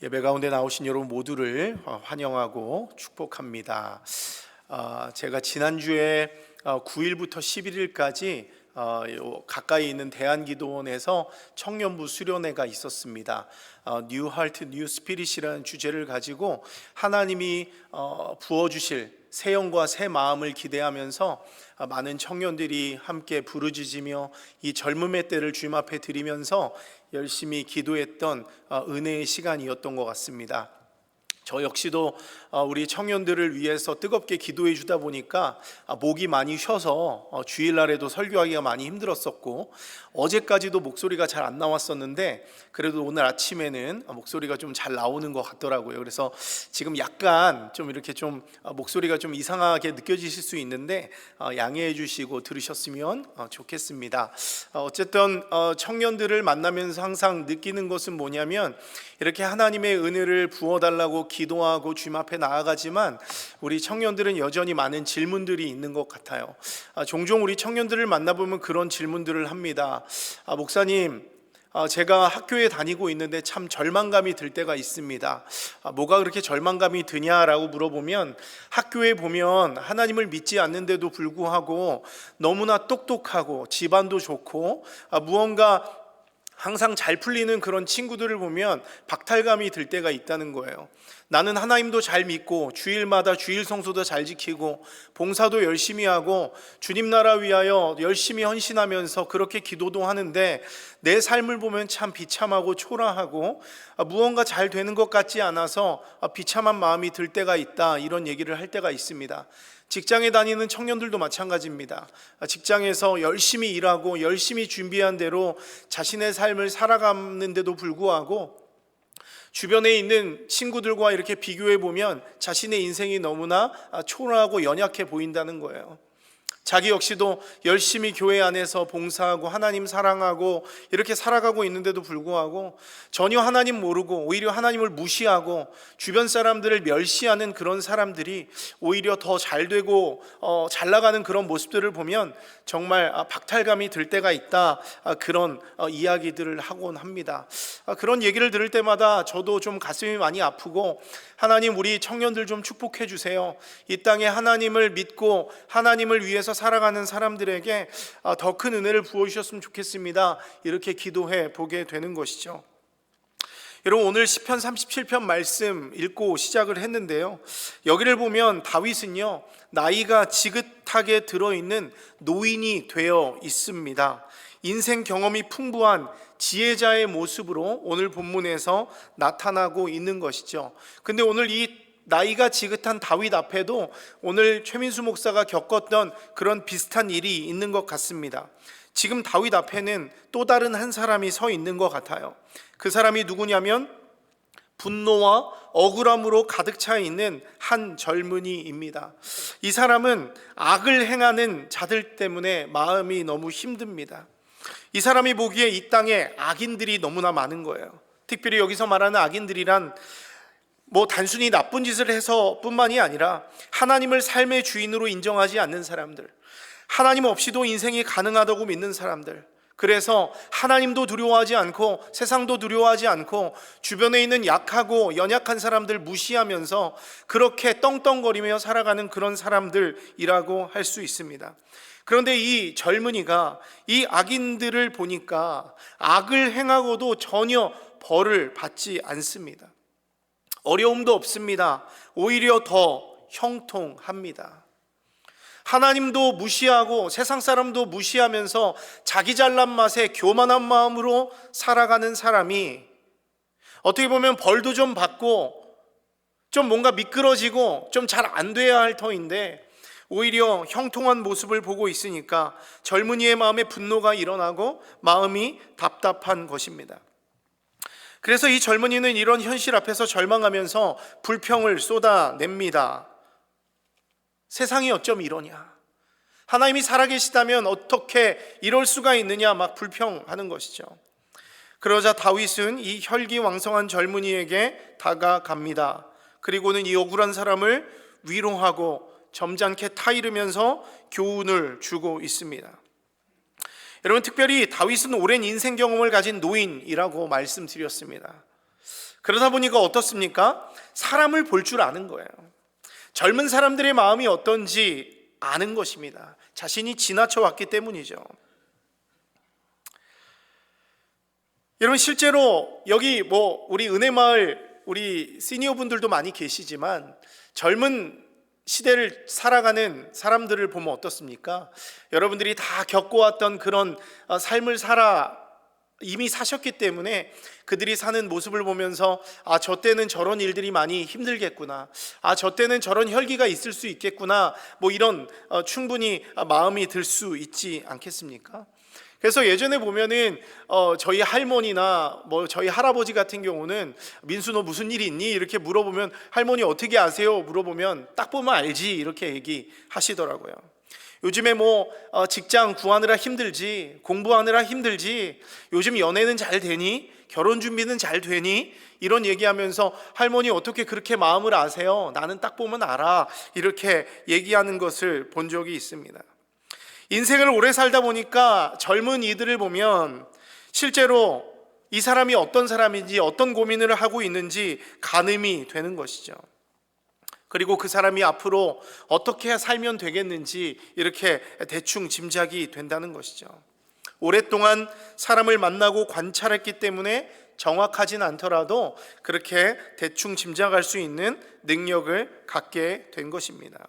예배 가운데 나오신 여러분 모두를 환영하고 축복합니다. 제가 지난주에 9일부터 11일까지 가까이 있는 대한기도원에서 청년부 수련회가 있었습니다. New Heart, New Spirit이라는 주제를 가지고 하나님이 부어주실 새 영과 새 마음을 기대하면서 많은 청년들이 함께 부르짖으며 이 젊음의 때를 주님 앞에 드리면서 열심히 기도했던 은혜의 시간이었던 것 같습니다. 저 역시도 우리 청년들을 위해서 뜨겁게 기도해 주다 보니까 목이 많이 쉬어서 주일날에도 설교하기가 많이 힘들었었고, 어제까지도 목소리가 잘 안 나왔었는데 그래도 오늘 아침에는 목소리가 좀 잘 나오는 것 같더라고요. 그래서 지금 약간 좀 이렇게 좀 목소리가 좀 이상하게 느껴지실 수 있는데 양해해 주시고 들으셨으면 좋겠습니다. 어쨌든 청년들을 만나면서 항상 느끼는 것은 뭐냐면, 이렇게 하나님의 은혜를 부어달라고 기도하고 주님 앞에 나아가지만 우리 청년들은 여전히 많은 질문들이 있는 것 같아요. 종종 우리 청년들을 만나보면 그런 질문들을 합니다. 목사님, 제가 학교에 다니고 있는데 참 절망감이 들 때가 있습니다. 뭐가 그렇게 절망감이 드냐라고 물어보면, 학교에 보면 하나님을 믿지 않는데도 불구하고 너무나 똑똑하고 집안도 좋고 무언가 항상 잘 풀리는 그런 친구들을 보면 박탈감이 들 때가 있다는 거예요. 나는 하나님도 잘 믿고 주일마다 주일 성수도 잘 지키고 봉사도 열심히 하고 주님 나라 위하여 열심히 헌신하면서 그렇게 기도도 하는데 내 삶을 보면 참 비참하고 초라하고 무언가 잘 되는 것 같지 않아서 비참한 마음이 들 때가 있다, 이런 얘기를 할 때가 있습니다. 직장에 다니는 청년들도 마찬가지입니다. 직장에서 열심히 일하고 열심히 준비한 대로 자신의 삶을 살아가는데도 불구하고 주변에 있는 친구들과 이렇게 비교해 보면 자신의 인생이 너무나 초라하고 연약해 보인다는 거예요. 자기 역시도 열심히 교회 안에서 봉사하고 하나님 사랑하고 이렇게 살아가고 있는데도 불구하고 전혀 하나님 모르고 오히려 하나님을 무시하고 주변 사람들을 멸시하는 그런 사람들이 오히려 더 잘되고 잘 나가는 그런 모습들을 보면 정말 박탈감이 들 때가 있다, 그런 이야기들을 하곤 합니다. 그런 얘기를 들을 때마다 저도 좀 가슴이 많이 아프고, 하나님 우리 청년들 좀 축복해 주세요. 이 땅에 하나님을 믿고 하나님을 위해서 살아가는 사람들에게 더 큰 은혜를 부어주셨으면 좋겠습니다, 이렇게 기도해 보게 되는 것이죠. 여러분, 오늘 시편 37편 말씀 읽고 시작을 했는데요, 여기를 보면 다윗은요 나이가 지긋하게 들어있는 노인이 되어 있습니다. 인생 경험이 풍부한 지혜자의 모습으로 오늘 본문에서 나타나고 있는 것이죠. 근데 오늘 이 나이가 지긋한 다윗 앞에도 오늘 최민수 목사가 겪었던 그런 비슷한 일이 있는 것 같습니다. 지금 다윗 앞에는 또 다른 한 사람이 서 있는 것 같아요. 그 사람이 누구냐면 분노와 억울함으로 가득 차 있는 한 젊은이입니다. 이 사람은 악을 행하는 자들 때문에 마음이 너무 힘듭니다. 이 사람이 보기에 이 땅에 악인들이 너무나 많은 거예요. 특별히 여기서 말하는 악인들이란 단순히 나쁜 짓을 해서 뿐만이 아니라 하나님을 삶의 주인으로 인정하지 않는 사람들, 하나님 없이도 인생이 가능하다고 믿는 사람들, 그래서 하나님도 두려워하지 않고 세상도 두려워하지 않고 주변에 있는 약하고 연약한 사람들 무시하면서 그렇게 떵떵거리며 살아가는 그런 사람들이라고 할 수 있습니다. 그런데 이 젊은이가 이 악인들을 보니까 악을 행하고도 전혀 벌을 받지 않습니다. 어려움도 없습니다. 오히려 더 형통합니다. 하나님도 무시하고 세상 사람도 무시하면서 자기 잘난 맛에 교만한 마음으로 살아가는 사람이 어떻게 보면 벌도 좀 받고 좀 뭔가 미끄러지고 좀 잘 안 돼야 할 터인데 오히려 형통한 모습을 보고 있으니까 젊은이의 마음에 분노가 일어나고 마음이 답답한 것입니다. 그래서 이 젊은이는 이런 현실 앞에서 절망하면서 불평을 쏟아냅니다. 세상이 어쩜 이러냐, 하나님이 살아계시다면 어떻게 이럴 수가 있느냐, 막 불평하는 것이죠. 그러자 다윗은 이 혈기왕성한 젊은이에게 다가갑니다. 그리고는 이 억울한 사람을 위로하고 점잖게 타이르면서 교훈을 주고 있습니다. 여러분, 특별히 다윗은 오랜 인생 경험을 가진 노인이라고 말씀드렸습니다. 그러다 보니까 어떻습니까? 사람을 볼 줄 아는 거예요. 젊은 사람들의 마음이 어떤지 아는 것입니다. 자신이 지나쳐 왔기 때문이죠. 여러분, 실제로 여기 우리 은혜마을 우리 시니어 분들도 많이 계시지만 젊은 시대를 살아가는 사람들을 보면 어떻습니까? 여러분들이 다 겪어왔던 그런 삶을 이미 사셨기 때문에 그들이 사는 모습을 보면서 저 때는 저런 일들이 많이 힘들겠구나, 저 때는 저런 혈기가 있을 수 있겠구나, 이런 충분히 마음이 들 수 있지 않겠습니까? 그래서 예전에 보면은 저희 할머니나 저희 할아버지 같은 경우는 민수 너 무슨 일이 있니? 이렇게 물어보면 할머니 어떻게 아세요? 물어보면 딱 보면 알지 이렇게 얘기하시더라고요. 요즘에 직장 구하느라 힘들지, 공부하느라 힘들지, 요즘 연애는 잘 되니? 결혼 준비는 잘 되니? 이런 얘기하면서 할머니 어떻게 그렇게 마음을 아세요? 나는 딱 보면 알아, 이렇게 얘기하는 것을 본 적이 있습니다. 인생을 오래 살다 보니까 젊은 이들을 보면 실제로 이 사람이 어떤 사람인지, 어떤 고민을 하고 있는지 가늠이 되는 것이죠. 그리고 그 사람이 앞으로 어떻게 살면 되겠는지 이렇게 대충 짐작이 된다는 것이죠. 오랫동안 사람을 만나고 관찰했기 때문에 정확하진 않더라도 그렇게 대충 짐작할 수 있는 능력을 갖게 된 것입니다.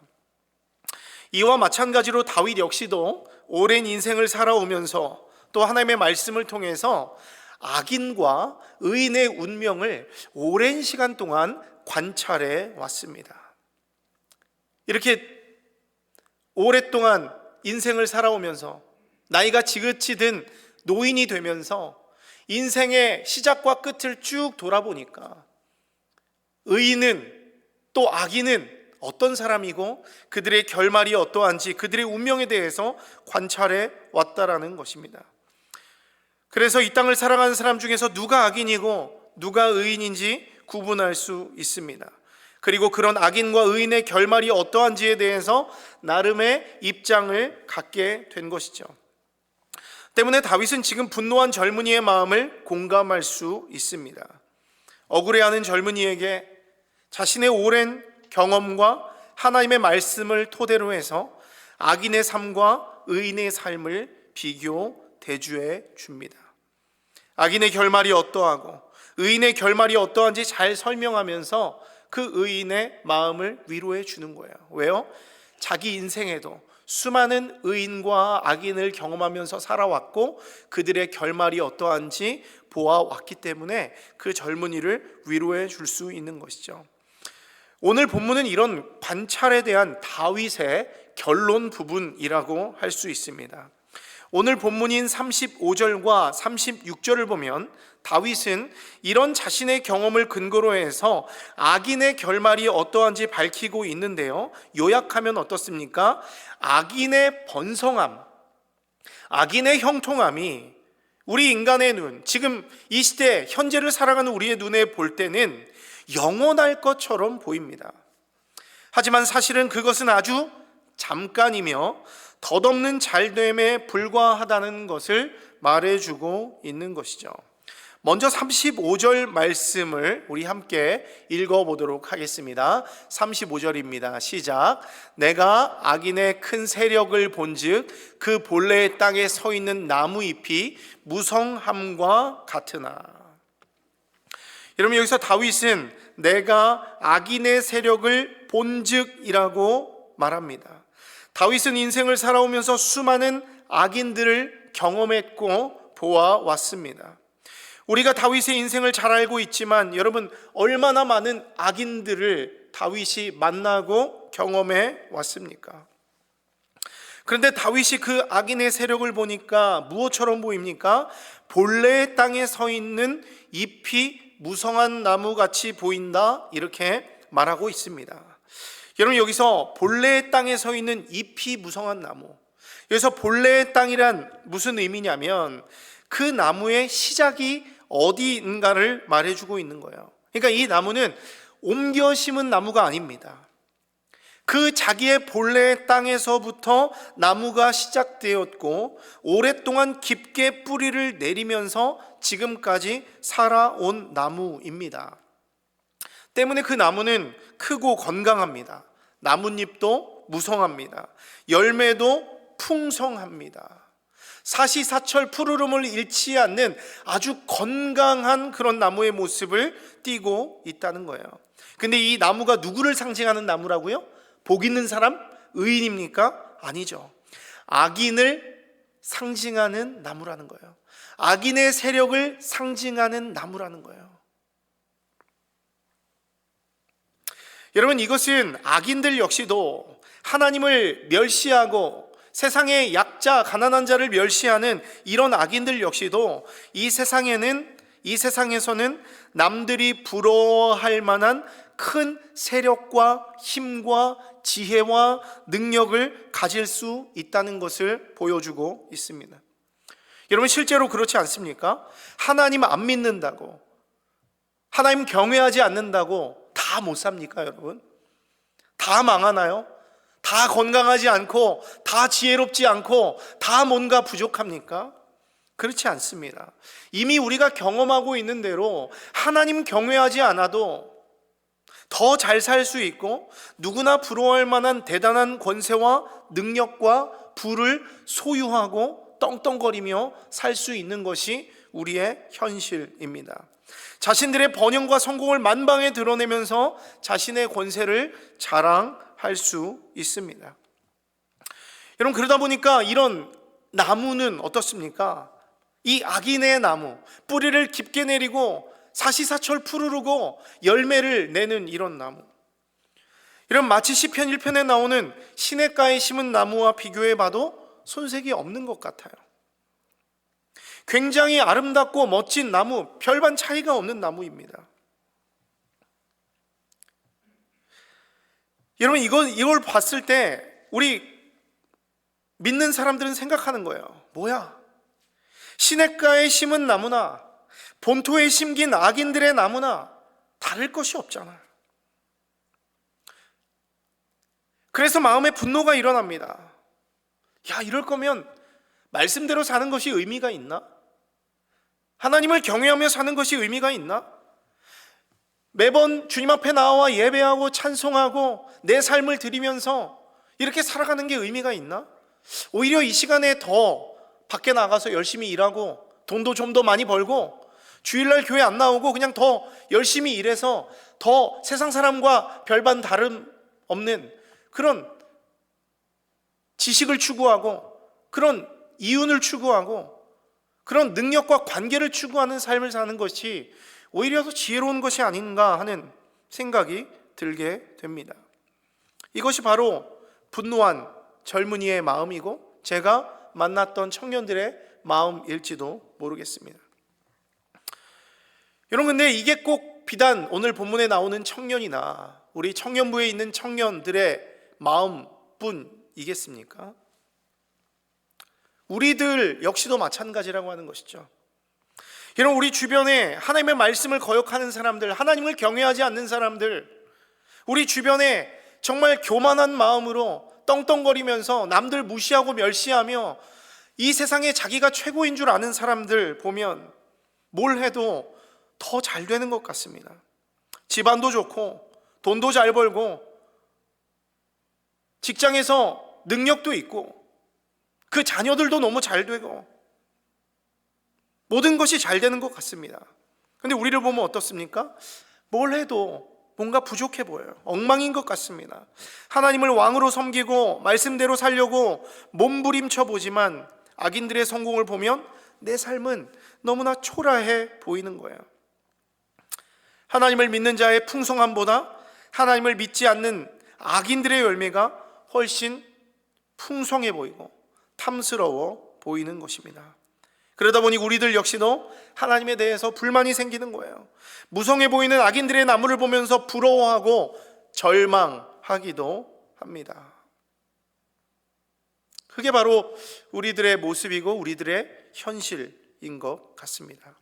이와 마찬가지로 다윗 역시도 오랜 인생을 살아오면서 또 하나님의 말씀을 통해서 악인과 의인의 운명을 오랜 시간 동안 관찰해 왔습니다. 이렇게 오랫동안 인생을 살아오면서 나이가 지긋이 든 노인이 되면서 인생의 시작과 끝을 쭉 돌아보니까 의인은 또 악인은 어떤 사람이고 그들의 결말이 어떠한지, 그들의 운명에 대해서 관찰해 왔다라는 것입니다. 그래서 이 땅을 살아가는 사람 중에서 누가 악인이고 누가 의인인지 구분할 수 있습니다. 그리고 그런 악인과 의인의 결말이 어떠한지에 대해서 나름의 입장을 갖게 된 것이죠. 때문에 다윗은 지금 분노한 젊은이의 마음을 공감할 수 있습니다. 억울해하는 젊은이에게 자신의 오랜 경험과 하나님의 말씀을 토대로 해서 악인의 삶과 의인의 삶을 비교 대주해 줍니다. 악인의 결말이 어떠하고 의인의 결말이 어떠한지 잘 설명하면서 그 의인의 마음을 위로해 주는 거예요. 왜요? 자기 인생에도 수많은 의인과 악인을 경험하면서 살아왔고 그들의 결말이 어떠한지 보아왔기 때문에 그 젊은이를 위로해 줄 수 있는 것이죠. 오늘 본문은 이런 관찰에 대한 다윗의 결론 부분이라고 할 수 있습니다. 오늘 본문인 35절과 36절을 보면 다윗은 이런 자신의 경험을 근거로 해서 악인의 결말이 어떠한지 밝히고 있는데요, 요약하면 어떻습니까? 악인의 번성함, 악인의 형통함이 우리 인간의 눈, 지금 이 시대 현재를 살아가는 우리의 눈에 볼 때는 영원할 것처럼 보입니다. 하지만 사실은 그것은 아주 잠깐이며 덧없는 잘됨에 불과하다는 것을 말해주고 있는 것이죠. 먼저 35절 말씀을 우리 함께 읽어보도록 하겠습니다. 35절입니다. 시작. 내가 악인의 큰 세력을 본즉 그 본래의 땅에 서 있는 나무잎이 무성함과 같으나. 여러분, 여기서 다윗은 내가 악인의 세력을 본즉이라고 말합니다. 다윗은 인생을 살아오면서 수많은 악인들을 경험했고 보아왔습니다. 우리가 다윗의 인생을 잘 알고 있지만 여러분, 얼마나 많은 악인들을 다윗이 만나고 경험해 왔습니까? 그런데 다윗이 그 악인의 세력을 보니까 무엇처럼 보입니까? 본래의 땅에 서 있는 잎이 무성한 나무같이 보인다, 이렇게 말하고 있습니다. 여러분, 여기서 본래의 땅에 서 있는 잎이 무성한 나무, 여기서 본래의 땅이란 무슨 의미냐면 그 나무의 시작이 어디인가를 말해주고 있는 거예요. 그러니까 이 나무는 옮겨 심은 나무가 아닙니다. 그 자기의 본래의 땅에서부터 나무가 시작되었고 오랫동안 깊게 뿌리를 내리면서 지금까지 살아온 나무입니다. 때문에 그 나무는 크고 건강합니다. 나뭇잎도 무성합니다. 열매도 풍성합니다. 사시사철 푸르름을 잃지 않는 아주 건강한 그런 나무의 모습을 띠고 있다는 거예요. 근데 이 나무가 누구를 상징하는 나무라고요? 복 있는 사람? 의인입니까? 아니죠. 악인을 상징하는 나무라는 거예요. 악인의 세력을 상징하는 나무라는 거예요. 여러분, 이것은 악인들 역시도 하나님을 멸시하고 세상의 약자, 가난한 자를 멸시하는 이런 악인들 역시도 이 세상에서는 남들이 부러워할 만한 큰 세력과 힘과 지혜와 능력을 가질 수 있다는 것을 보여주고 있습니다. 여러분, 실제로 그렇지 않습니까? 하나님 안 믿는다고, 하나님 경외하지 않는다고 다 못 삽니까, 여러분? 다 망하나요? 다 건강하지 않고, 다 지혜롭지 않고, 다 뭔가 부족합니까? 그렇지 않습니다. 이미 우리가 경험하고 있는 대로 하나님 경외하지 않아도 더 잘 살 수 있고, 누구나 부러워할 만한 대단한 권세와 능력과 부를 소유하고 떵떵거리며 살 수 있는 것이 우리의 현실입니다. 자신들의 번영과 성공을 만방에 드러내면서 자신의 권세를 자랑할 수 있습니다. 여러분, 그러다 보니까 이런 나무는 어떻습니까? 이 악인의 나무, 뿌리를 깊게 내리고 사시사철 푸르르고 열매를 내는 이런 나무, 이런 마치 시편 1편에 나오는 시냇가에 심은 나무와 비교해 봐도 손색이 없는 것 같아요. 굉장히 아름답고 멋진 나무, 별반 차이가 없는 나무입니다. 여러분, 이걸 봤을 때 우리 믿는 사람들은 생각하는 거예요. 뭐야? 시냇가에 심은 나무나 본토에 심긴 악인들의 나무나 다를 것이 없잖아요. 그래서 마음에 분노가 일어납니다. 야, 이럴 거면 말씀대로 사는 것이 의미가 있나? 하나님을 경외하며 사는 것이 의미가 있나? 매번 주님 앞에 나와 예배하고 찬송하고 내 삶을 드리면서 이렇게 살아가는 게 의미가 있나? 오히려 이 시간에 더 밖에 나가서 열심히 일하고 돈도 좀 더 많이 벌고 주일날 교회 안 나오고 그냥 더 열심히 일해서 더 세상 사람과 별반 다름 없는 그런 지식을 추구하고 그런 이윤을 추구하고 그런 능력과 관계를 추구하는 삶을 사는 것이 오히려 더 지혜로운 것이 아닌가 하는 생각이 들게 됩니다. 이것이 바로 분노한 젊은이의 마음이고 제가 만났던 청년들의 마음일지도 모르겠습니다. 여러분, 근데 이게 꼭 비단 오늘 본문에 나오는 청년이나 우리 청년부에 있는 청년들의 마음뿐이겠습니까? 우리들 역시도 마찬가지라고 하는 것이죠. 여러분, 우리 주변에 하나님의 말씀을 거역하는 사람들, 하나님을 경외하지 않는 사람들, 우리 주변에 정말 교만한 마음으로 떵떵거리면서 남들 무시하고 멸시하며 이 세상에 자기가 최고인 줄 아는 사람들 보면 뭘 해도 더 잘 되는 것 같습니다. 집안도 좋고 돈도 잘 벌고 직장에서 능력도 있고 그 자녀들도 너무 잘 되고 모든 것이 잘 되는 것 같습니다. 그런데 우리를 보면 어떻습니까? 뭘 해도 뭔가 부족해 보여요. 엉망인 것 같습니다. 하나님을 왕으로 섬기고 말씀대로 살려고 몸부림쳐 보지만 악인들의 성공을 보면 내 삶은 너무나 초라해 보이는 거예요. 하나님을 믿는 자의 풍성함보다 하나님을 믿지 않는 악인들의 열매가 훨씬 풍성해 보이고 탐스러워 보이는 것입니다. 그러다 보니 우리들 역시도 하나님에 대해서 불만이 생기는 거예요. 무성해 보이는 악인들의 나무를 보면서 부러워하고 절망하기도 합니다. 그게 바로 우리들의 모습이고 우리들의 현실인 것 같습니다.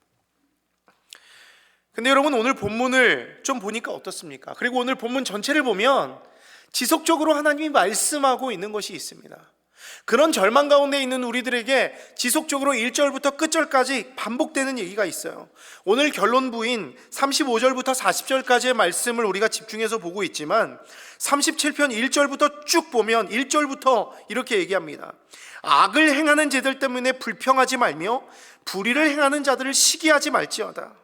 근데 여러분, 오늘 본문을 좀 보니까 어떻습니까? 그리고 오늘 본문 전체를 보면 지속적으로 하나님이 말씀하고 있는 것이 있습니다. 그런 절망 가운데 있는 우리들에게 지속적으로 1절부터 끝절까지 반복되는 얘기가 있어요. 오늘 결론부인 35절부터 40절까지의 말씀을 우리가 집중해서 보고 있지만 37편 1절부터 쭉 보면 1절부터 이렇게 얘기합니다. 악을 행하는 자들 때문에 불평하지 말며 불의를 행하는 자들을 시기하지 말지어다.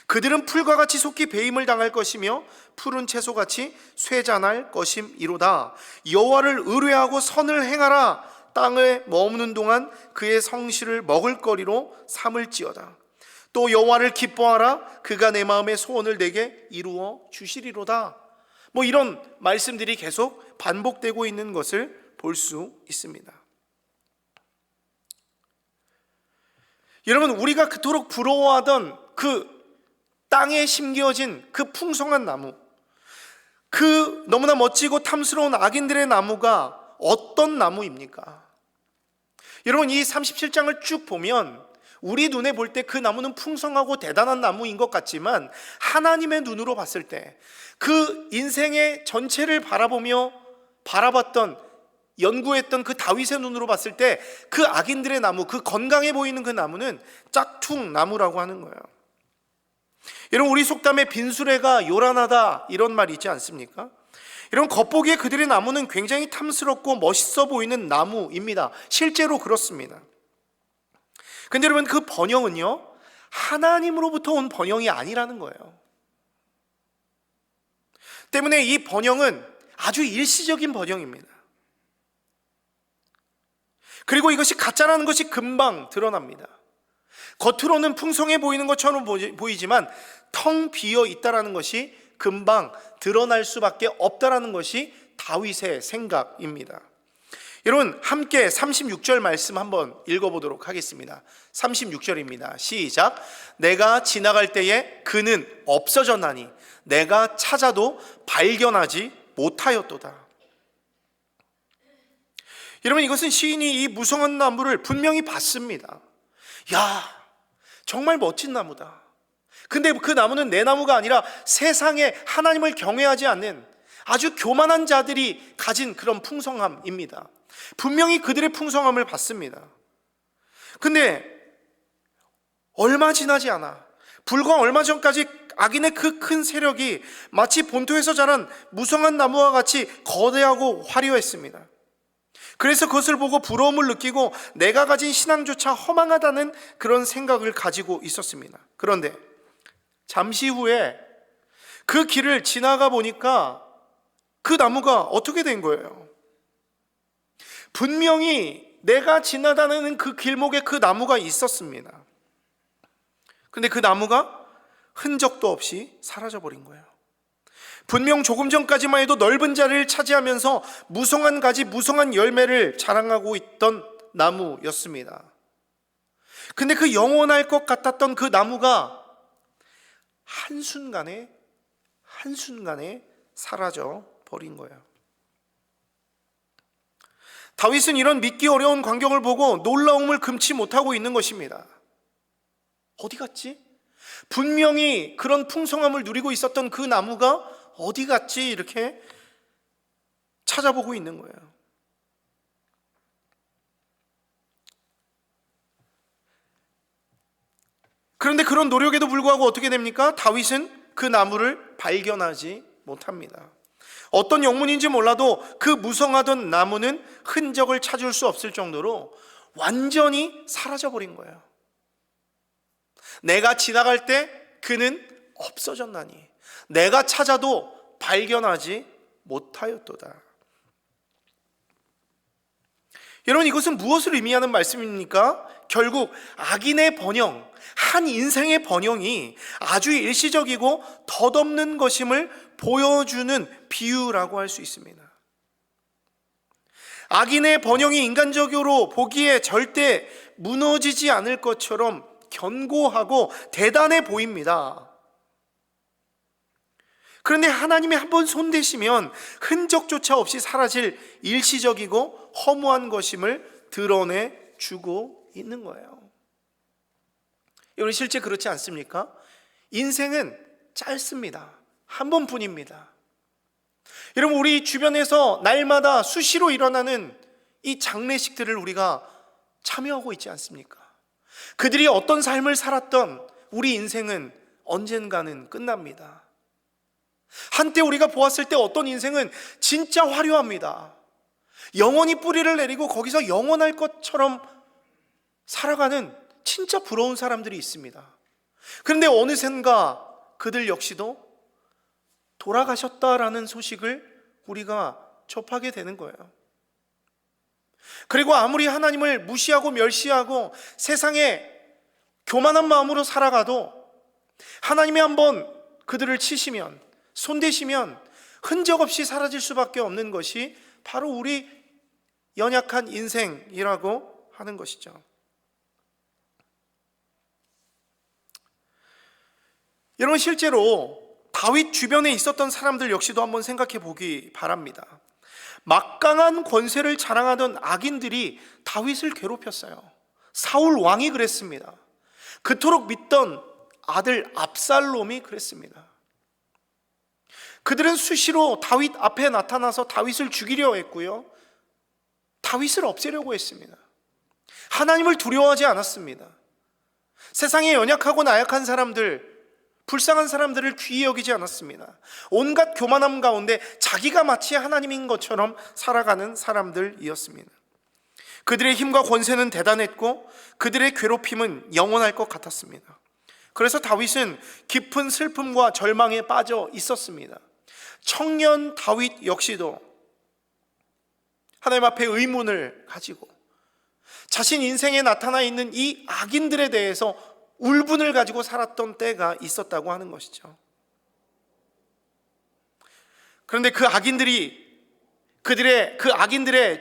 그들은 풀과 같이 속히 배임을 당할 것이며 푸른 채소같이 쇠잔할 것임이로다. 여호와를 의뢰하고 선을 행하라. 땅에 머무는 동안 그의 성실을 먹을거리로 삼을지어다. 또 여호와를 기뻐하라. 그가 내 마음의 소원을 내게 이루어 주시리로다. 이런 말씀들이 계속 반복되고 있는 것을 볼 수 있습니다. 여러분, 우리가 그토록 부러워하던 그 땅에 심겨진 그 풍성한 나무, 그 너무나 멋지고 탐스러운 악인들의 나무가 어떤 나무입니까? 여러분, 이 37장을 쭉 보면 우리 눈에 볼 때 그 나무는 풍성하고 대단한 나무인 것 같지만 하나님의 눈으로 봤을 때 그 인생의 전체를 바라봤던 연구했던 그 다윗의 눈으로 봤을 때 그 악인들의 나무, 그 건강해 보이는 그 나무는 짝퉁나무라고 하는 거예요. 여러분, 우리 속담에 빈수레가 요란하다 이런 말이 있지 않습니까? 여러분, 겉보기에 그들의 나무는 굉장히 탐스럽고 멋있어 보이는 나무입니다. 실제로 그렇습니다. 근데 여러분, 그 번영은요 하나님으로부터 온 번영이 아니라는 거예요. 때문에 이 번영은 아주 일시적인 번영입니다. 그리고 이것이 가짜라는 것이 금방 드러납니다. 겉으로는 풍성해 보이는 것처럼 보이지만 텅 비어 있다라는 것이 금방 드러날 수밖에 없다라는 것이 다윗의 생각입니다. 여러분, 함께 36절 말씀 한번 읽어보도록 하겠습니다. 36절입니다. 시작. 내가 지나갈 때에 그는 없어졌나니 내가 찾아도 발견하지 못하였도다. 여러분, 이것은 시인이 이 무성한 나무를 분명히 봤습니다. 야, 정말 멋진 나무다. 근데 그 나무는 내 나무가 아니라 세상에 하나님을 경외하지 않는 아주 교만한 자들이 가진 그런 풍성함입니다. 분명히 그들의 풍성함을 봤습니다. 근데 얼마 지나지 않아, 불과 얼마 전까지 악인의 그 큰 세력이 마치 본토에서 자란 무성한 나무와 같이 거대하고 화려했습니다. 그래서 그것을 보고 부러움을 느끼고 내가 가진 신앙조차 허망하다는 그런 생각을 가지고 있었습니다. 그런데 잠시 후에 그 길을 지나가 보니까 그 나무가 어떻게 된 거예요? 분명히 내가 지나다니는 그 길목에 그 나무가 있었습니다. 근데 그 나무가 흔적도 없이 사라져버린 거예요. 분명 조금 전까지만 해도 넓은 자리를 차지하면서 무성한 가지, 무성한 열매를 자랑하고 있던 나무였습니다. 근데 그 영원할 것 같았던 그 나무가 한순간에 사라져 버린 거예요. 다윗은 이런 믿기 어려운 광경을 보고 놀라움을 금치 못하고 있는 것입니다. 어디 갔지? 분명히 그런 풍성함을 누리고 있었던 그 나무가 어디 갔지? 이렇게 찾아보고 있는 거예요. 그런데 그런 노력에도 불구하고 어떻게 됩니까? 다윗은 그 나무를 발견하지 못합니다. 어떤 영문인지 몰라도 그 무성하던 나무는 흔적을 찾을 수 없을 정도로 완전히 사라져버린 거예요. 내가 지나갈 때 그는 없어졌나니 내가 찾아도 발견하지 못하였도다. 여러분, 이것은 무엇을 의미하는 말씀입니까? 결국 악인의 번영, 한 인생의 번영이 아주 일시적이고 덧없는 것임을 보여주는 비유라고 할 수 있습니다. 악인의 번영이 인간적으로 보기에 절대 무너지지 않을 것처럼 견고하고 대단해 보입니다. 그런데 하나님이 한번 손대시면 흔적조차 없이 사라질 일시적이고 허무한 것임을 드러내주고 있는 거예요. 여러분, 실제 그렇지 않습니까? 인생은 짧습니다. 한 번뿐입니다. 여러분, 우리 주변에서 날마다 수시로 일어나는 이 장례식들을 우리가 참여하고 있지 않습니까? 그들이 어떤 삶을 살았던 우리 인생은 언젠가는 끝납니다. 한때 우리가 보았을 때 어떤 인생은 진짜 화려합니다. 영원히 뿌리를 내리고 거기서 영원할 것처럼 살아가는 진짜 부러운 사람들이 있습니다. 그런데 어느샌가 그들 역시도 돌아가셨다라는 소식을 우리가 접하게 되는 거예요. 그리고 아무리 하나님을 무시하고 멸시하고 세상에 교만한 마음으로 살아가도 하나님이 한번 그들을 치시면, 손대시면 흔적 없이 사라질 수밖에 없는 것이 바로 우리 연약한 인생이라고 하는 것이죠. 여러분, 실제로 다윗 주변에 있었던 사람들 역시도 한번 생각해 보기 바랍니다. 막강한 권세를 자랑하던 악인들이 다윗을 괴롭혔어요. 사울 왕이 그랬습니다. 그토록 믿던 아들 압살롬이 그랬습니다. 그들은 수시로 다윗 앞에 나타나서 다윗을 죽이려 했고요, 다윗을 없애려고 했습니다. 하나님을 두려워하지 않았습니다. 세상에 연약하고 나약한 사람들, 불쌍한 사람들을 귀히 여기지 않았습니다. 온갖 교만함 가운데 자기가 마치 하나님인 것처럼 살아가는 사람들이었습니다. 그들의 힘과 권세는 대단했고 그들의 괴롭힘은 영원할 것 같았습니다. 그래서 다윗은 깊은 슬픔과 절망에 빠져 있었습니다. 청년 다윗 역시도 하나님 앞에 의문을 가지고 자신 인생에 나타나 있는 이 악인들에 대해서 울분을 가지고 살았던 때가 있었다고 하는 것이죠. 그런데 그 악인들의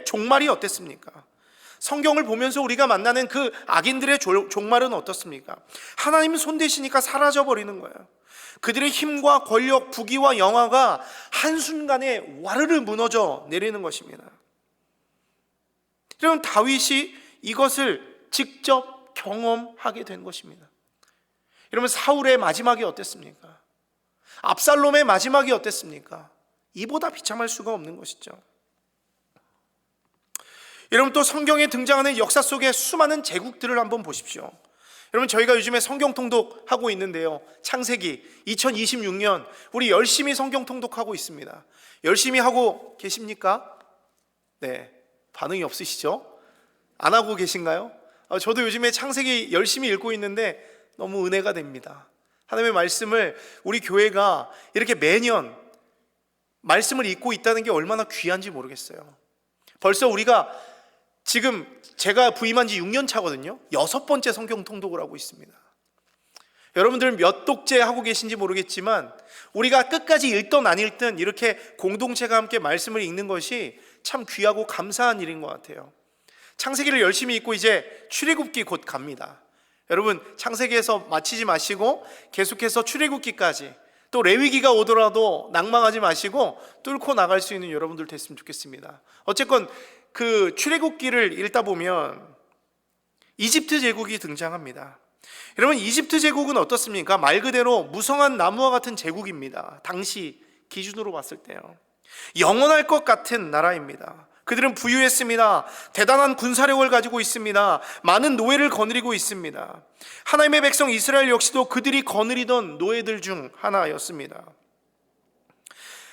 종말이 어땠습니까? 성경을 보면서 우리가 만나는 그 악인들의 종말은 어떻습니까? 하나님 손대시니까 사라져버리는 거예요. 그들의 힘과 권력, 부귀와 영화가 한순간에 와르르 무너져 내리는 것입니다. 여러분, 다윗이 이것을 직접 경험하게 된 것입니다. 여러분, 사울의 마지막이 어땠습니까? 압살롬의 마지막이 어땠습니까? 이보다 비참할 수가 없는 것이죠. 여러분, 또 성경에 등장하는 역사 속의 수많은 제국들을 한번 보십시오. 여러분, 저희가 요즘에 성경 통독하고 있는데요, 창세기 2026년 우리 열심히 성경 통독하고 있습니다. 열심히 하고 계십니까? 네, 반응이 없으시죠? 안 하고 계신가요? 저도 요즘에 창세기 열심히 읽고 있는데 너무 은혜가 됩니다. 하나님의 말씀을 우리 교회가 이렇게 매년 말씀을 읽고 있다는 게 얼마나 귀한지 모르겠어요. 벌써 우리가 지금 제가 부임한 지 6년 차거든요. 6번째 성경 통독을 하고 있습니다. 여러분들은 몇 독째 하고 계신지 모르겠지만 우리가 끝까지 읽든 안 읽든 이렇게 공동체가 함께 말씀을 읽는 것이 참 귀하고 감사한 일인 것 같아요. 창세기를 열심히 읽고 이제 출애굽기 곧 갑니다. 여러분, 창세기에서 마치지 마시고 계속해서 출애굽기까지, 또 레위기가 오더라도 낭망하지 마시고 뚫고 나갈 수 있는 여러분들 됐으면 좋겠습니다. 어쨌건 그 출애굽기를 읽다 보면 이집트 제국이 등장합니다. 여러분, 이집트 제국은 어떻습니까? 말 그대로 무성한 나무와 같은 제국입니다. 당시 기준으로 봤을 때요. 영원할 것 같은 나라입니다. 그들은 부유했습니다. 대단한 군사력을 가지고 있습니다. 많은 노예를 거느리고 있습니다. 하나님의 백성 이스라엘 역시도 그들이 거느리던 노예들 중 하나였습니다.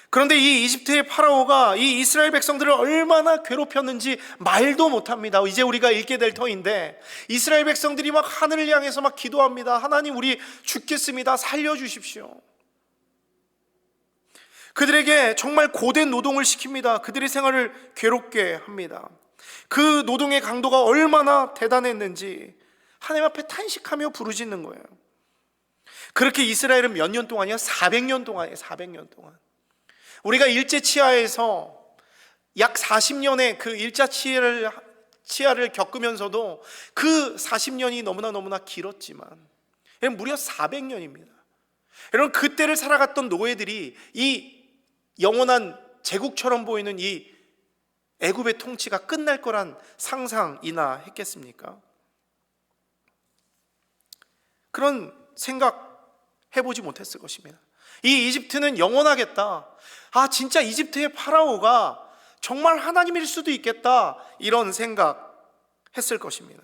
그런데 이 이집트의 파라오가 이 이스라엘 백성들을 얼마나 괴롭혔는지 말도 못합니다. 이제 우리가 읽게 될 터인데 이스라엘 백성들이 막 하늘을 향해서 막 기도합니다. 하나님, 우리 죽겠습니다. 살려주십시오. 그들에게 정말 고된 노동을 시킵니다. 그들의 생활을 괴롭게 합니다. 그 노동의 강도가 얼마나 대단했는지 하나님 앞에 탄식하며 부르짖는 거예요. 그렇게 이스라엘은 몇 년 동안이요? 400년 동안이에요. 400년 동안. 우리가 일제치하에서 약 40년의 그 일자 치하를 겪으면서도 그 40년이 너무나 길었지만 무려 400년입니다. 여러분, 그때를 살아갔던 노예들이 이 영원한 제국처럼 보이는 이 애굽의 통치가 끝날 거란 상상이나 했겠습니까? 그런 생각 해보지 못했을 것입니다. 이 이집트는 영원하겠다. 진짜 이집트의 파라오가 정말 하나님일 수도 있겠다, 이런 생각했을 것입니다.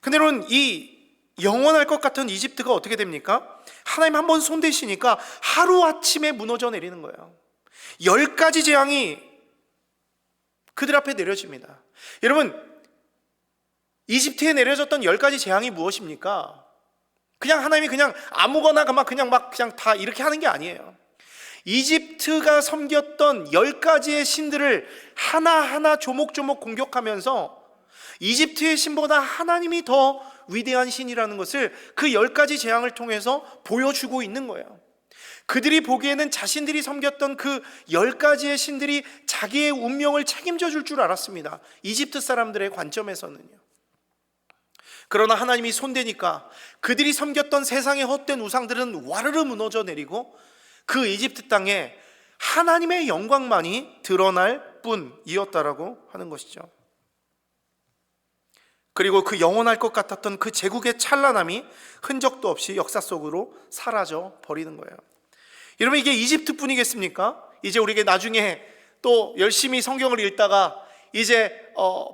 근데 여러분, 이 영원할 것 같은 이집트가 어떻게 됩니까? 하나님 한번 손대시니까 하루아침에 무너져 내리는 거예요. 10가지 재앙이 그들 앞에 내려집니다. 여러분, 이집트에 내려졌던 10가지 재앙이 무엇입니까? 그냥 하나님이 그냥 아무거나 그냥 다 이렇게 하는 게 아니에요. 이집트가 섬겼던 10가지의 신들을 하나하나 조목조목 공격하면서 이집트의 신보다 하나님이 더 위대한 신이라는 것을 그 10가지 재앙을 통해서 보여주고 있는 거예요. 그들이 보기에는 자신들이 섬겼던 그 10가지의 신들이 자기의 운명을 책임져 줄 줄 알았습니다. 이집트 사람들의 관점에서는요. 그러나 하나님이 손대니까 그들이 섬겼던 세상의 헛된 우상들은 와르르 무너져 내리고 그 이집트 땅에 하나님의 영광만이 드러날 뿐이었다라고 하는 것이죠. 그리고 그 영원할 것 같았던 그 제국의 찬란함이 흔적도 없이 역사 속으로 사라져 버리는 거예요. 여러분, 이게 이집트뿐이겠습니까? 이제 우리에게 나중에 또 열심히 성경을 읽다가 이제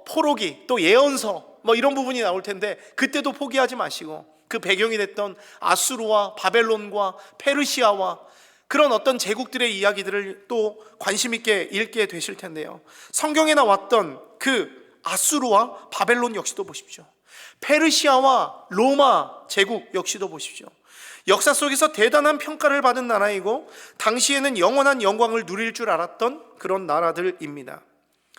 포로기, 또 예언서 이런 부분이 나올 텐데 그때도 포기하지 마시고 그 배경이 됐던 아수르와 바벨론과 페르시아와 그런 어떤 제국들의 이야기들을 또 관심 있게 읽게 되실 텐데요. 성경에 나왔던 그 아수르와 바벨론 역시도 보십시오. 페르시아와 로마 제국 역시도 보십시오. 역사 속에서 대단한 평가를 받은 나라이고 당시에는 영원한 영광을 누릴 줄 알았던 그런 나라들입니다.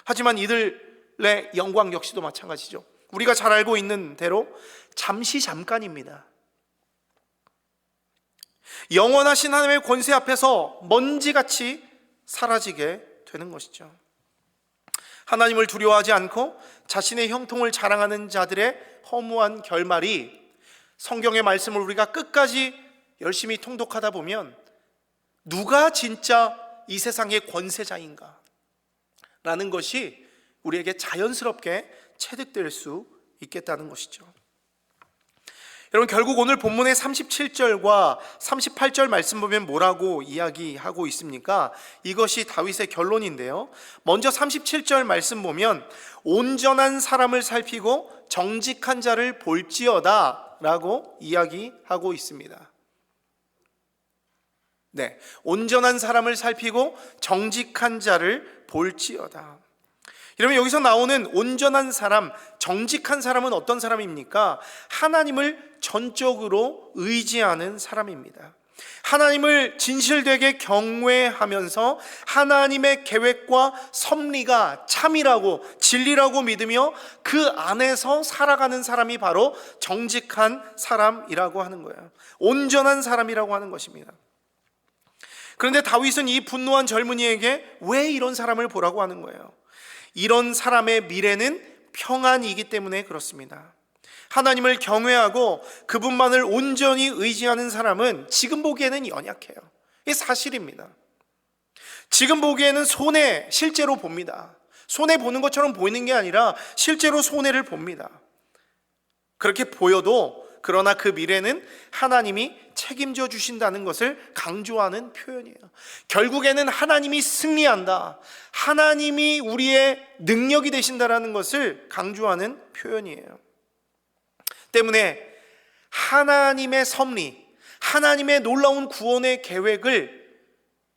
하지만 이들의 영광 역시도 마찬가지죠. 우리가 잘 알고 있는 대로 잠시 잠깐입니다. 영원하신 하나님의 권세 앞에서 먼지같이 사라지게 되는 것이죠. 하나님을 두려워하지 않고 자신의 형통을 자랑하는 자들의 허무한 결말이 성경의 말씀을 우리가 끝까지 열심히 통독하다 보면 누가 진짜 이 세상의 권세자인가? 라는 것이 우리에게 자연스럽게 체득될 수 있겠다는 것이죠. 여러분, 결국 오늘 본문의 37절과 38절 말씀 보면 뭐라고 이야기하고 있습니까? 이것이 다윗의 결론인데요. 먼저 37절 말씀 보면 온전한 사람을 살피고 정직한 자를 볼지어다 라고 이야기하고 있습니다. 네, 온전한 사람을 살피고 정직한 자를 볼지어다. 여러분, 여기서 나오는 온전한 사람, 정직한 사람은 어떤 사람입니까? 하나님을 전적으로 의지하는 사람입니다. 하나님을 진실되게 경외하면서 하나님의 계획과 섭리가 참이라고 진리라고 믿으며 그 안에서 살아가는 사람이 바로 정직한 사람이라고 하는 거예요. 온전한 사람이라고 하는 것입니다. 그런데 다윗은 이 분노한 젊은이에게 왜 이런 사람을 보라고 하는 거예요? 이런 사람의 미래는 평안이기 때문에 그렇습니다. 하나님을 경외하고 그분만을 온전히 의지하는 사람은 지금 보기에는 연약해요. 이게 사실입니다. 지금 보기에는 손해 실제로 봅니다. 손해 보는 것처럼 보이는 게 아니라 실제로 손해를 봅니다. 그렇게 보여도 그러나 그 미래는 하나님이 책임져 주신다는 것을 강조하는 표현이에요. 결국에는 하나님이 승리한다, 하나님이 우리의 능력이 되신다라는 것을 강조하는 표현이에요. 때문에 하나님의 섭리, 하나님의 놀라운 구원의 계획을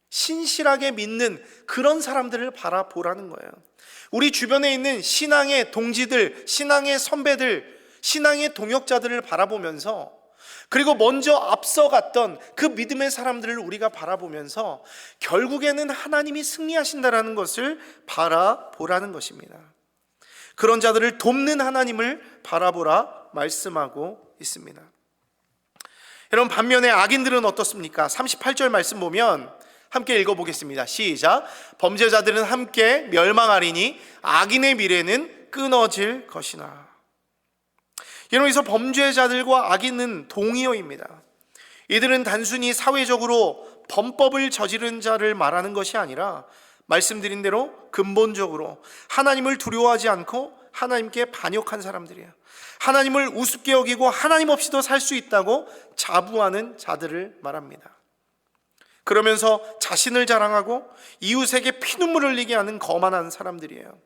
신실하게 믿는 그런 사람들을 바라보라는 거예요. 우리 주변에 있는 신앙의 동지들, 신앙의 선배들, 신앙의 동역자들을 바라보면서, 그리고 먼저 앞서갔던 그 믿음의 사람들을 우리가 바라보면서 결국에는 하나님이 승리하신다라는 것을 바라보라는 것입니다. 그런 자들을 돕는 하나님을 바라보라 말씀하고 있습니다. 여러분, 반면에 악인들은 어떻습니까? 38절 말씀 보면 함께 읽어보겠습니다. 시작. 범죄자들은 함께 멸망하리니 악인의 미래는 끊어질 것이나. 여러분, 여기서 범죄자들과 악인은 동의어입니다. 이들은 단순히 사회적으로 범법을 저지른 자를 말하는 것이 아니라 말씀드린 대로 근본적으로 하나님을 두려워하지 않고 하나님께 반역한 사람들이에요. 하나님을 우습게 여기고 하나님 없이도 살 수 있다고 자부하는 자들을 말합니다. 그러면서 자신을 자랑하고 이웃에게 피눈물 흘리게 하는 거만한 사람들이에요.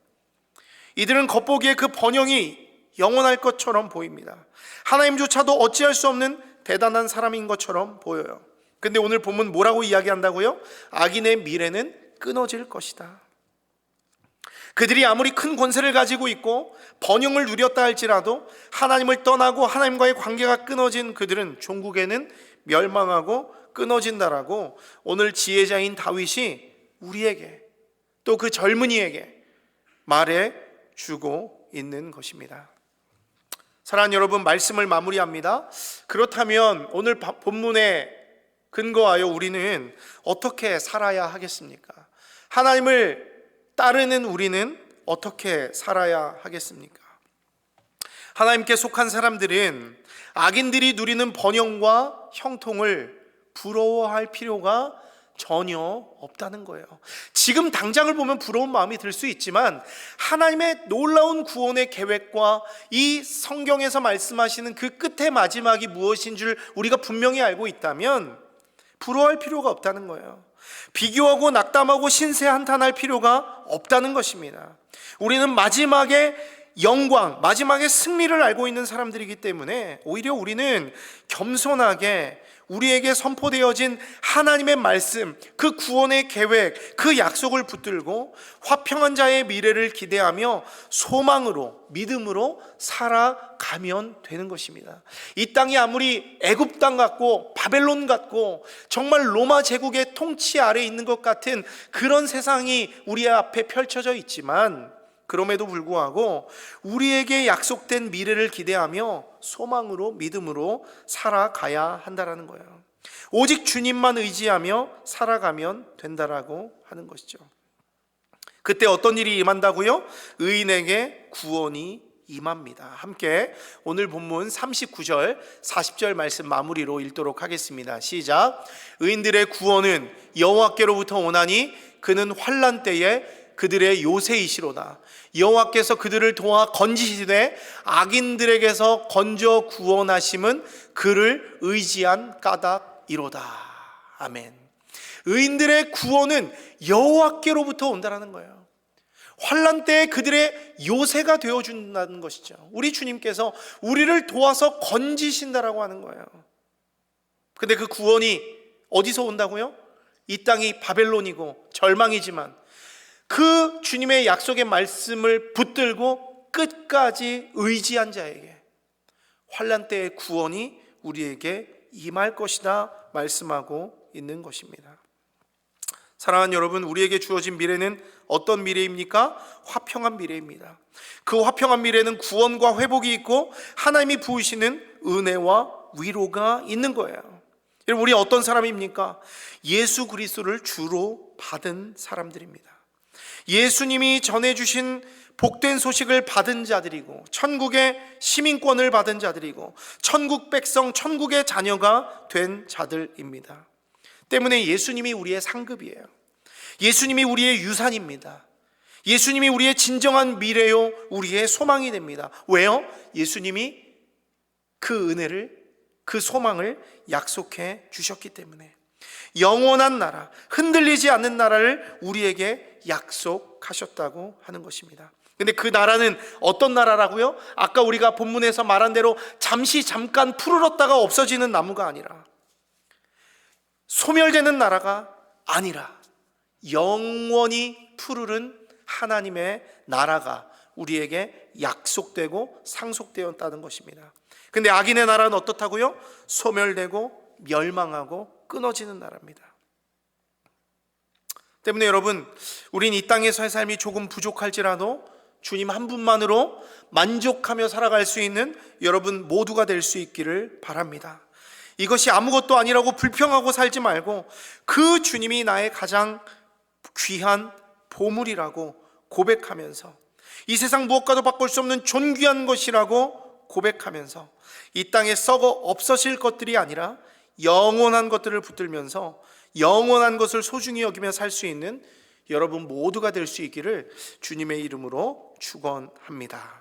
이들은 겉보기에 그 번영이 영원할 것처럼 보입니다. 하나님조차도 어찌할 수 없는 대단한 사람인 것처럼 보여요. 근데 오늘 본문 뭐라고 이야기한다고요? 악인의 미래는 끊어질 것이다. 그들이 아무리 큰 권세를 가지고 있고 번영을 누렸다 할지라도 하나님을 떠나고 하나님과의 관계가 끊어진 그들은 종국에는 멸망하고 끊어진다라고 오늘 지혜자인 다윗이 우리에게, 또 그 젊은이에게 말해 주고 있는 것입니다. 사랑하는 여러분, 말씀을 마무리합니다. 그렇다면 오늘 본문에 근거하여 우리는 어떻게 살아야 하겠습니까? 하나님을 따르는 우리는 어떻게 살아야 하겠습니까? 하나님께 속한 사람들은 악인들이 누리는 번영과 형통을 부러워할 필요가 전혀 없다는 거예요. 지금 당장을 보면 부러운 마음이 들 수 있지만 하나님의 놀라운 구원의 계획과 이 성경에서 말씀하시는 그 끝의 마지막이 무엇인 줄 우리가 분명히 알고 있다면 부러워할 필요가 없다는 거예요. 비교하고 낙담하고 신세 한탄할 필요가 없다는 것입니다. 우리는 마지막에 영광, 마지막에 승리를 알고 있는 사람들이기 때문에 오히려 우리는 겸손하게 우리에게 선포되어진 하나님의 말씀, 그 구원의 계획, 그 약속을 붙들고 화평한 자의 미래를 기대하며 소망으로, 믿음으로 살아가면 되는 것입니다. 이 땅이 아무리 애굽 땅 같고 바벨론 같고 정말 로마 제국의 통치 아래에 있는 것 같은 그런 세상이 우리 앞에 펼쳐져 있지만 그럼에도 불구하고 우리에게 약속된 미래를 기대하며 소망으로, 믿음으로 살아가야 한다라는 거예요. 오직 주님만 의지하며 살아가면 된다라고 하는 것이죠. 그때 어떤 일이 임한다고요? 의인에게 구원이 임합니다. 함께 오늘 본문 39절, 40절 말씀 마무리로 읽도록 하겠습니다. 시작. 의인들의 구원은 여호와께로부터 오나니 그는 환난 때에 그들의 요새이시로다. 여호와께서 그들을 도와 건지시되 악인들에게서 건져 구원하심은 그를 의지한 까닭이로다. 아멘. 의인들의 구원은 여호와께로부터 온다는 거예요. 환난 때에 그들의 요새가 되어준다는 것이죠. 우리 주님께서 우리를 도와서 건지신다라고 하는 거예요. 근데 그 구원이 어디서 온다고요? 이 땅이 바벨론이고 절망이지만 그 주님의 약속의 말씀을 붙들고 끝까지 의지한 자에게 환난 때의 구원이 우리에게 임할 것이다 말씀하고 있는 것입니다. 사랑하는 여러분, 우리에게 주어진 미래는 어떤 미래입니까? 화평한 미래입니다. 그 화평한 미래는 구원과 회복이 있고 하나님이 부으시는 은혜와 위로가 있는 거예요. 여러분, 우리 어떤 사람입니까? 예수 그리스도를 주로 받은 사람들입니다. 예수님이 전해주신 복된 소식을 받은 자들이고 천국의 시민권을 받은 자들이고 천국 백성, 천국의 자녀가 된 자들입니다. 때문에 예수님이 우리의 상급이에요. 예수님이 우리의 유산입니다. 예수님이 우리의 진정한 미래요, 우리의 소망이 됩니다. 왜요? 예수님이 그 은혜를, 그 소망을 약속해 주셨기 때문에 영원한 나라, 흔들리지 않는 나라를 우리에게 약속하셨다고 하는 것입니다. 근데 그 나라는 어떤 나라라고요? 아까 우리가 본문에서 말한 대로 잠깐 푸르렀다가 없어지는 나무가 아니라, 소멸되는 나라가 아니라 영원히 푸르른 하나님의 나라가 우리에게 약속되고 상속되었다는 것입니다. 근데 악인의 나라는 어떻다고요? 소멸되고 멸망하고 끊어지는 나라입니다. 때문에 여러분, 우린 이 땅에서의 삶이 조금 부족할지라도 주님 한 분만으로 만족하며 살아갈 수 있는 여러분 모두가 될 수 있기를 바랍니다. 이것이 아무것도 아니라고 불평하고 살지 말고 그 주님이 나의 가장 귀한 보물이라고 고백하면서, 이 세상 무엇과도 바꿀 수 없는 존귀한 것이라고 고백하면서, 이 땅에 썩어 없어질 것들이 아니라 영원한 것들을 붙들면서 영원한 것을 소중히 여기며 살 수 있는 여러분 모두가 될 수 있기를 주님의 이름으로 축원합니다.